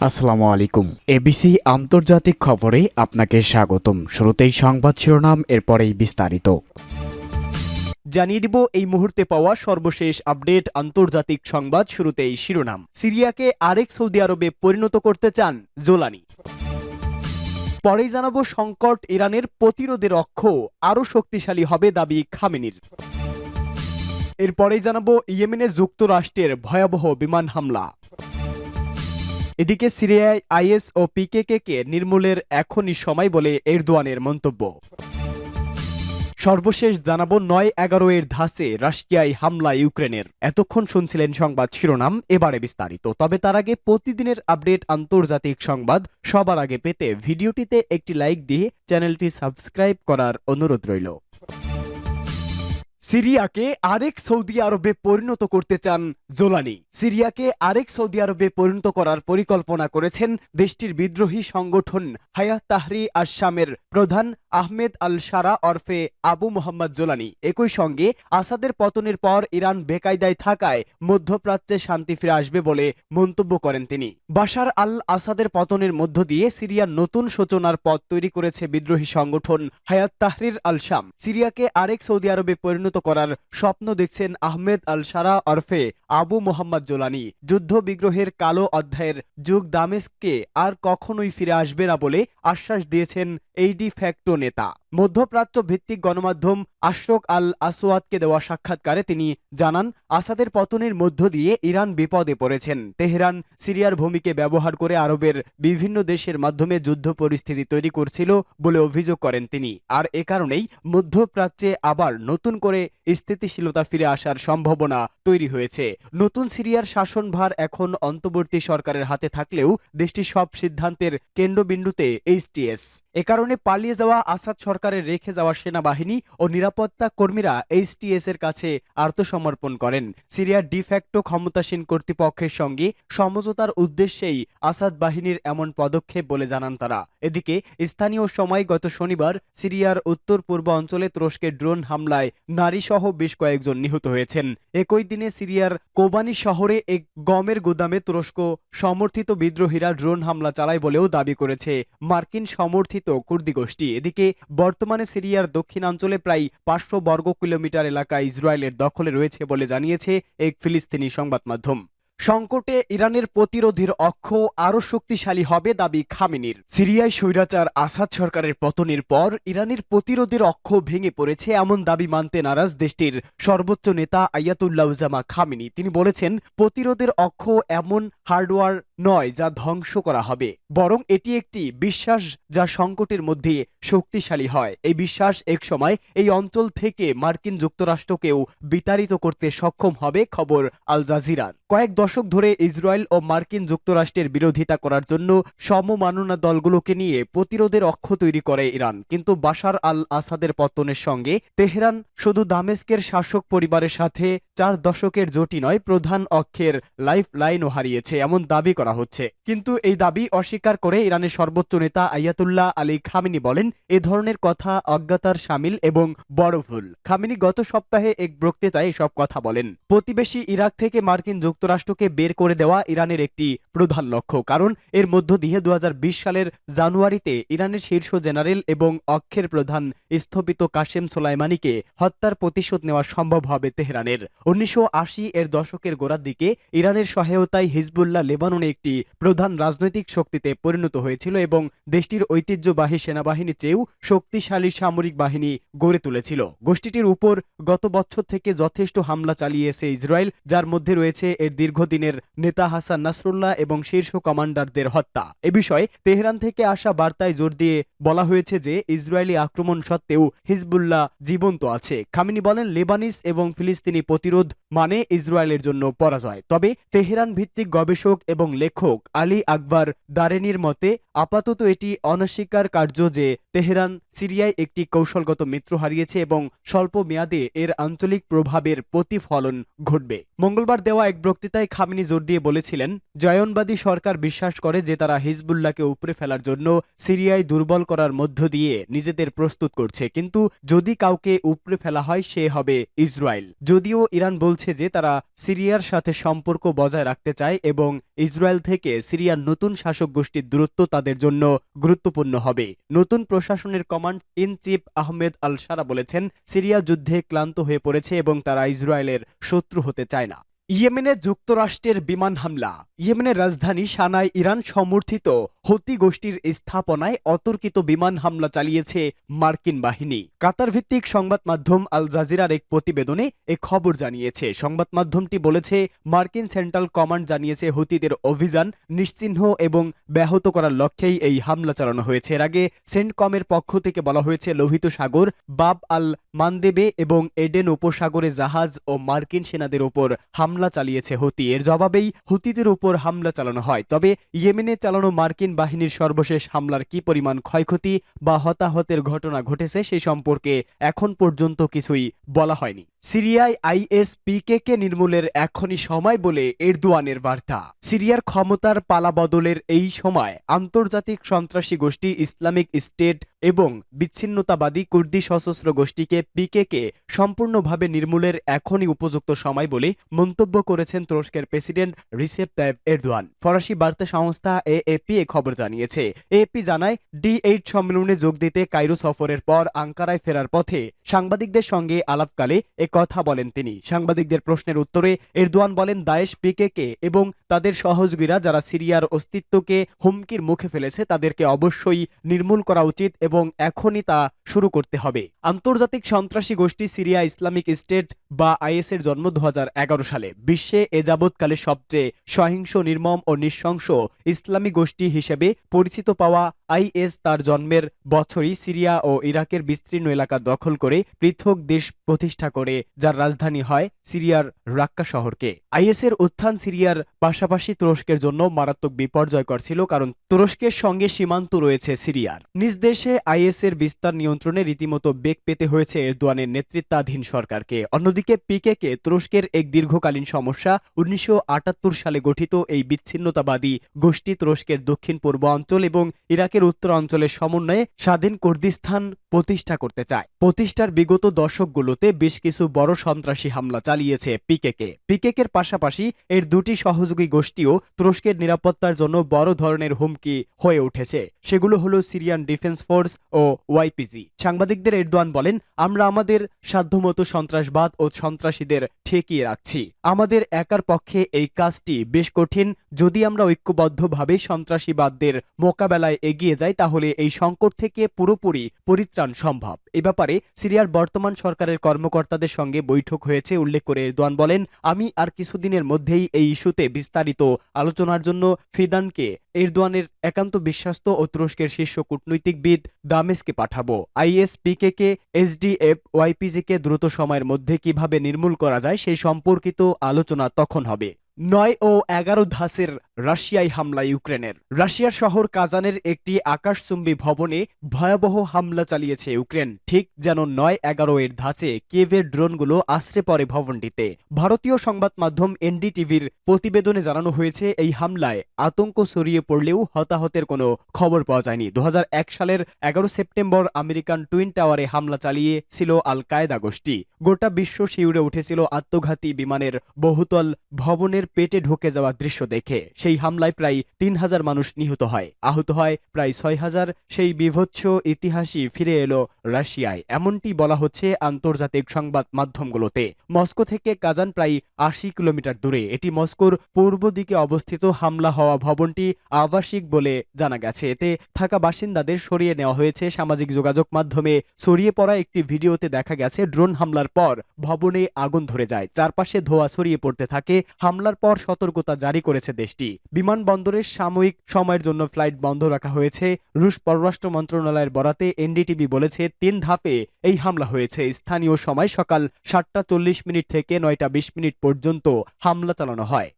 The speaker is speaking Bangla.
আসসালামু আলাইকুম। এবিসি আন্তর্জাতিক খবরে আপনাকে স্বাগতম। শুরুতেই সংবাদ শিরোনাম, এরপরেই বিস্তারিত। জানিয়ে দিব এই মুহূর্তে পাওয়া সর্বশেষ আপডেট আন্তর্জাতিক সংবাদ। শুরুতেই শিরোনাম। সিরিয়াকে আরেক সৌদি আরবে পরিণত করতে চান জোলানি। পরেই জানাবো সংকট ইরানের প্রতিরোধের অক্ষ আরও শক্তিশালী হবে দাবি খামেনির। এরপরেই জানাবো ইয়েমেনে যুক্তরাষ্ট্রের ভয়াবহ বিমান হামলা। এদিকে সিরিয়ায় আইএস ও পিকেকে নির্মূলের এখনই সময় বলে এরদোয়ানের মন্তব্য। সর্বশেষ জানাবো ৯-১১ এর ধাঁচে রাশিয়ায় হামলা ইউক্রেনের। এতক্ষণ শুনছিলেন সংবাদ শিরোনাম, এবারে বিস্তারিত। তবে তার আগে প্রতিদিনের আপডেট আন্তর্জাতিক সংবাদ সবার আগে পেতে ভিডিওটিতে একটি লাইক দিয়ে চ্যানেলটি সাবস্ক্রাইব করার অনুরোধ রইল। সিরিয়াকে আরেক সৌদি আরবে পরিণত করতে চান জোলানি। সিরিয়াকে আরেক সৌদি আরবে পরিণত করার পরিকল্পনা করেছেন দেশটির বিদ্রোহী সংগঠন হায়াত তাহরি আশ-শামের প্রধান আহমেদ আল সারা ওরফে আবু মোহাম্মদ জোলানি। একই সঙ্গে আসাদের পতনের পর ইরান বেকায়দায় থাকায় মধ্যপ্রাচ্যে শান্তি ফিরে আসবে বলে মন্তব্য করেন তিনি। বাশার আল আসাদের পতনের মধ্য দিয়ে সিরিয়ার নতুন সূচনার পথ তৈরি করেছে বিদ্রোহী সংগঠন হায়াত তাহরির আল শাম। সিরিয়াকে আরেক সৌদি আরবে পরিণত করার স্বপ্ন দেখছেন আহমেদ আল সারা ওরফে আবু মোহাম্মদ জোলানি। যুদ্ধ বিগ্রহের কালো অধ্যায়ের যুগ দামেস্কে আর কখনোই ফিরে আসবে না বলে আশ্বাস দিয়েছেন এই ডি ফ্যাক্টো নেতা। মধ্যপ্রাচ্য ভিত্তিক গণমাধ্যম আশরক আল আসওয়াদকে দেওয়া সাক্ষাৎকারে তিনি জানান, আসাদের পতনের মধ্য দিয়ে ইরান বিপদে পড়েছেন। তেহরান সিরিয়ার ভূমিকে ব্যবহার করে আরবের বিভিন্ন দেশের মাধ্যমে যুদ্ধ পরিস্থিতি তৈরি করছিল বলে অভিযোগ করেন তিনি। আর এ কারণেই মধ্যপ্রাচ্যে আবার নতুন করে স্থিতিশীলতা ফিরে আসার সম্ভাবনা তৈরি হয়েছে। নতুন সিরিয়ার শাসনভার এখন অন্তর্বর্তী সরকারের হাতে থাকলেও দেশটির সব সিদ্ধান্তের কেন্দ্রবিন্দুতে এইচটিএস। এ কারণে পালিয়ে যাওয়া আসাদ সরকারের রেখে যাওয়া সেনাবাহিনী ও নিরাপত্তা কর্মীরা এইচটিএস এর কাছে আত্মসমর্পণ করেন। সিরিয়ার ডিফ্যাক্টো ক্ষমতাসীন কর্তৃপক্ষের সঙ্গে সমঝোতার উদ্দেশ্যেই আসাদ বাহিনীর এমন পদক্ষেপ বলে জানান তারা। এদিকে স্থানীয় সময় গত শনিবার সিরিয়ার উত্তর পূর্ব অঞ্চলে তুরস্কের ড্রোন হামলায় নারীসহ বেশ কয়েকজন নিহত হয়েছেন। একই দিনে সিরিয়ার কোবানি শহরে এক গমের গুদামে তুরস্ক সমর্থিত বিদ্রোহীরা ড্রোন হামলা চালায় বলেও দাবি করেছে মার্কিন সমর্থিত কুর্দি গোষ্ঠী। এদিকে বর্তমানে সিরিয়ার দক্ষিণাঞ্চলে প্রায় ৫০০ বর্গ কিলোমিটার এলাকা ইসরায়েলের দখলে রয়েছে বলে জানিয়েছে এক ফিলিস্তিনি সংবাদ মাধ্যম। সংকটে ইরানের প্রতিরোধের অক্ষ আরও শক্তিশালী হবে দাবি খামেনির। সিরিয়ায় স্বৈরাচার আসাদ সরকারের পতনের পর ইরানের প্রতিরোধের অক্ষ ভেঙে পড়েছে এমন দাবি মানতে নারাজ দেশটির সর্বোচ্চ নেতা আয়াতুল্লাহ জামা খামেনি। তিনি বলেছেন, প্রতিরোধের অক্ষ এমন হার্ডওয়্যার নয় যা ধ্বংস করা হবে, বরং এটি একটি বিশ্বাস যা সংকটের মধ্যে শক্তিশালী হয়। এই বিশ্বাস একসময় এই অঞ্চল থেকে মার্কিন যুক্তরাষ্ট্রকেও বিতাড়িত করতে সক্ষম হবে। খবর আল জাজিরার। কয়েক দশক ধরে ইসরায়েল ও মার্কিন যুক্তরাষ্ট্রের বিরোধিতা করার জন্য সমমাননা দলগুলোকে নিয়ে প্রতিরোধের অক্ষ তৈরি করে ইরান। কিন্তু বাশার আল আসাদের পতনের সঙ্গে তেহরান শুধু দামেস্কের শাসক পরিবারের সাথে ৪ দশকের জোটই নয়, প্রধান অক্ষের লাইফ লাইনও হারিয়েছে এমন দাবি করা হচ্ছে। কিন্তু এই দাবি অস্বীকার করে ইরানের সর্বোচ্চ নেতা আয়াতুল্লাহ আলী খামেনি বলেন, এ ধরনের কথা অজ্ঞতার শামিল এবং বড় ভুল। খামেনি গত সপ্তাহে এক বক্তৃতায় এসব কথা বলেন। প্রতিবেশী ইরাক থেকে মার্কিন যুক্তরাষ্ট্রকে বের করে দেওয়া ইরানের একটি প্রধান লক্ষ্য, কারণ এর মধ্য দিয়ে ২০২০ সালের জানুয়ারিতে ইরানের শীর্ষ জেনারেল এবং অক্ষের প্রধান স্থপিত কাশেম সোলাইমানিকে হত্যার প্রতিশোধ নেওয়া সম্ভব হবে তেহরানের। ১৯৮০ এর দশকের গোড়ার দিকে ইরানের সহায়তায় হিজবুল্লাহ লেবাননে একটি প্রধান রাজনৈতিক শক্তিতে পরিণত হয়েছিল এবং দেশটির ঐতিহ্যবাহী সেনাবাহিনীর চেয়েও শক্তিশালী সামরিক বাহিনী গড়ে তুলেছিল। গোষ্ঠীটির উপর গত বছর থেকে যথেষ্ট হামলা চালিয়েছে ইসরায়েল, যার মধ্যে রয়েছে এর দীর্ঘদিনের নেতা হাসান নাসরুল্লাহ এবং শীর্ষ কমান্ডারদের হত্যা। এ বিষয়ে তেহরান থেকে আসা বার্তায় জোর দিয়ে বলা হয়েছে যে ইসরায়েলি আক্রমণ সত্ত্বেও হিজবুল্লাহ জীবন্ত আছে। খামেনি বলেন, লেবানিস এবং ফিলিস্তিনি প্রতিরোধ মানে ইসরায়েলের জন্য পরাজয়। তবে তেহরান ভিত্তিক গবেষক এবং লেখক আলী আকবর দারেনির মতে, আপাতত এটি অনস্বীকার কার্য যে তেহরান সিরিয়ায় একটি কৌশলগত মিত্র হারিয়েছে এবং স্বল্প মেয়াদে এর আঞ্চলিক প্রভাবের প্রতিফলন ঘটবে। মঙ্গলবার দেওয়া এক বক্তৃতায় খামেনি জোর দিয়ে বলেছিলেন, জয়নবাদী সরকার বিশ্বাস করে যে তারা হিজবুল্লাহকে উপড়ে ফেলার জন্য সিরিয়ায় দুর্বল করার মধ্য দিয়ে নিজেদের প্রস্তুত করছে, কিন্তু যদি কাউকে উপড়ে ফেলা হয় সে হবে ইসরায়েল। যদিও ইরান বলছে যে তারা সিরিয়ার সাথে সম্পর্ক বজায় রাখতে চায় এবং ইসরায়েল থেকে সিরিয়ার নতুন শাসক গোষ্ঠীর দূরত্ব তাদের জন্য গুরুত্বপূর্ণ হবে। নতুন প্রশাসনের কমান্ড ইন চিফ আহমেদ আল সারা বলেছেন, সিরিয়া যুদ্ধে ক্লান্ত হয়ে পড়েছে এবং তারা ইসরায়েলের শত্রু হতে চায় না। ইয়েমেনে যুক্তরাষ্ট্রের বিমান হামলা। ইয়েমেনের রাজধানী সানায় ইরান সমর্থিত হুতি গোষ্ঠীর স্থাপনায় অতর্কিত বিমান হামলা চালিয়েছে মার্কিন বাহিনী। কাতার ভিত্তিক সংবাদ মাধ্যম আল জাজিরার এক প্রতিবেদনে এ খবর জানিয়েছে। সংবাদ মাধ্যমটি বলেছে, মার্কিন সেন্ট্রাল কমান্ড জানিয়েছে হুতিদের অভিযান নিশ্চিহ্ন এবং ব্যাহত করার লক্ষ্যেই এই হামলা চালানো হয়েছে। এর আগে সেন্টকমের পক্ষ থেকে বলা হয়েছে, লোহিত সাগর, বাব আল মানদেবে এবং এডেন উপসাগরে জাহাজ ও মার্কিন সেনাদের উপর হামলা চালিয়েছে হুতি। এর জবাবেই হুতিদের উপর হামলা চালানো হয়। তবে ইয়েমেনে চালানো মার্কিন বাহিনীর সর্বশেষ হামলার কি পরিমাণ ক্ষয়ক্ষতি বা হতাহতের ঘটনা ঘটেছে সে সম্পর্কে এখন পর্যন্ত কিছুই বলা হয়নি। সিরিয়ায় আইএস পিকেকে নির্মূলের এখনই সময় বলে এরদোয়ানের বার্তা। সিরিয়ার ক্ষমতার পালাবদলের এই সময় আন্তর্জাতিক সন্ত্রাসী গোষ্ঠী ইসলামিক স্টেট এবং বিচ্ছিন্নতাবাদী কুর্দি সশস্ত্র গোষ্ঠীকে পিকেকে সম্পূর্ণভাবে নির্মূলের এখনই উপযুক্ত সময় বলে মন্তব্য করেছেন তুরস্কের প্রেসিডেন্ট রিসেপ তাইপ এরদোয়ান। ফরাসি বার্তা সংস্থা এএপি এ খবর জানিয়েছে। এএপি জানায়, D8 সম্মেলনে যোগ দিতে কায়রো সফরের পর আঙ্কারায় ফেরার পথে সাংবাদিকদের সঙ্গে আলাপকালে কথা বলেন তিনি। সাংবাদিকদের প্রশ্নের উত্তরে এরদোয়ান বলেন, দায়েশ পিকেকে এবং তাদের সহযোগীরা যারা সিরিয়ার অস্তিত্বকে হুমকির মুখে ফেলেছে তাদেরকে অবশ্যই নির্মূল করা উচিত এবং এখনই তা শুরু করতে হবে। আন্তর্জাতিক সন্ত্রাসী গোষ্ঠী সিরিয়া ইসলামিক স্টেট বা আইএস এর জন্ম 2011 সালে। বিশ্বে এ যাবৎকালে সবচেয়ে সহিংস, নির্মম ও নৃশংস ইসলামী গোষ্ঠী হিসেবে পরিচিত পাওয়া আইএস তার জন্মের বছরই সিরিয়া ও ইরাকের বিস্তীর্ণ এলাকা দখল করে পৃথক দেশ প্রতিষ্ঠা করে, যার রাজধানী হয় সিরিয়ার রাক্কা শহরকে। আইএসের উত্থান সিরিয়ার পাশাপাশি তুরস্কের জন্য মারাত্মক বিপর্যয়কর ছিল, কারণ তুরস্কের সঙ্গে সীমান্ত রয়েছে সিরিয়ার। নিজ দেশে আইএসের বিস্তার নিয়ন্ত্রণে রীতিমতো বেগ পেতে হয়েছে এরদোয়ানের নেতৃত্বাধীন সরকারকে। অন্যদিকে পিকেকে তুরস্কের এক দীর্ঘকালীন সমস্যা। 1978 সালে গঠিত এই বিচ্ছিন্নতাবাদী গোষ্ঠী তুরস্কের দক্ষিণ পূর্ব অঞ্চল এবং ইরাকের উত্তর অঞ্চলের সমন্বয়ে স্বাধীন কুর্দিস্তান প্রতিষ্ঠা করতে চায়। প্রতিষ্ঠার বিগত দশকগুলোতে বেশ কিছু বড় সন্ত্রাসী হামলা চালিয়েছে পিকেকের পাশাপাশি এর দুটি সহযোগী গোষ্ঠীও তুরস্কের নিরাপত্তার জন্য বড় ধরনের হুমকি হয়ে উঠেছে। সেগুলো হলো সিরিয়ান ডিফেন্স ফোর্স ও ওয়াইপিজি। সাংবাদিকদের এরদোয়ান বলেন, আমরা আমাদের সাধ্যমতো সন্ত্রাসবাদ ও সন্ত্রাসীদের ঠেকিয়ে রাখছি। আমাদের একার পক্ষে এই কাজটি বেশ কঠিন। যদি আমরা ঐক্যবদ্ধভাবে সন্ত্রাসীবাদদের মোকাবেলায় এগিয়ে যাই তাহলে এই সংকট থেকে পুরোপুরি পরিত্রাণ সম্ভব। এ ব্যাপারে সিরিয়ার বর্তমান সরকারের কর্মকর্তাদের সঙ্গে বৈঠক হয়েছে উল্লেখ করে এরদোয়ান বলেন, আমি আর কিছুদিনের মধ্যেই এই ইস্যুতে বিস্তারিত আলোচনার জন্য ফিদানকে, এরদোয়ানের একান্ত বিশ্বস্ত ও তুরস্কের শীর্ষ কূটনৈতিকবিদ দামেস্কে পাঠাবো। আইএস পিকেকে, এসডিএফ, ওয়াইপিজিকে দ্রুত সময়ের মধ্যে কিভাবে নির্মূল করা যায় সেই সম্পর্কিত আলোচনা তখন হবে। 9 ও 11 ধাসের রাশিয়ায় হামলা ইউক্রেনের। রাশিয়ার শহর কাজানের একটি আকাশচুম্বী ভবনে ভয়াবহ হামলা চালিয়েছে ইউক্রেন, ঠিক যেন 9-11 এর ধাঁচে কিয়েভের ড্রোনগুলো আশ্রে পড়ে ভবনটিতে। ভারতীয় সংবাদ মাধ্যম এনডিটিভির প্রতিবেদনে জানানো হয়েছে, এই হামলায় আতঙ্ক ছড়িয়ে পড়লেও হতাহতের কোনো খবর পাওয়া যায়নি। 2001 সালের 11 সেপ্টেম্বর আমেরিকান টুইন টাওয়ারে হামলা চালিয়েছিল আল কায়েদা গোষ্ঠী। গোটা বিশ্ব শিউরে উঠেছিল আত্মঘাতী বিমানের বহুতল ভবনের পেটে ঢুকে যাওয়া দৃশ্য দেখে। সেই হামলায় প্রায় 3000 মানুষ নিহত হয়, আহত হয় প্রায় 6000। সেই বীভৎস ইতিহাসই ফিরে এলো রাশিয়ায়, এমনটি বলা হচ্ছে আন্তর্জাতিক সংবাদ মাধ্যমগুলোতে। মস্কো থেকে কাজান প্রায় 80 কিলোমিটার দূরে। এটি মস্কোর পূর্ব দিকে অবস্থিত। হামলা হওয়া ভবনটি আবাসিক বলে জানা গেছে। এতে থাকা বাসিন্দাদের সরিয়ে নেওয়া হয়েছে। সামাজিক যোগাযোগ মাধ্যমে ছড়িয়ে পড়া একটি ভিডিওতে দেখা গেছে ড্রোন হামলার পর ভবনে আগুন ধরে যায়, চারপাশে ধোঁয়া ছড়িয়ে পড়তে থাকে। হামলার পর সতর্কতা জারি করেছে দেশটি। বিমানবন্দরের সাময়িক সময়ের জন্য ফ্লাইট বন্ধ রাখা হয়েছে। রুশ পররাষ্ট্র মন্ত্রণালয়ের বরাতে এনডিটিভি বলেছে, 3 ধাপে এই হামলা হয়েছে। স্থানীয় সময় সকাল 7টা 40 মিনিট থেকে 9টা 20 মিনিট পর্যন্ত হামলা চালানো হয়।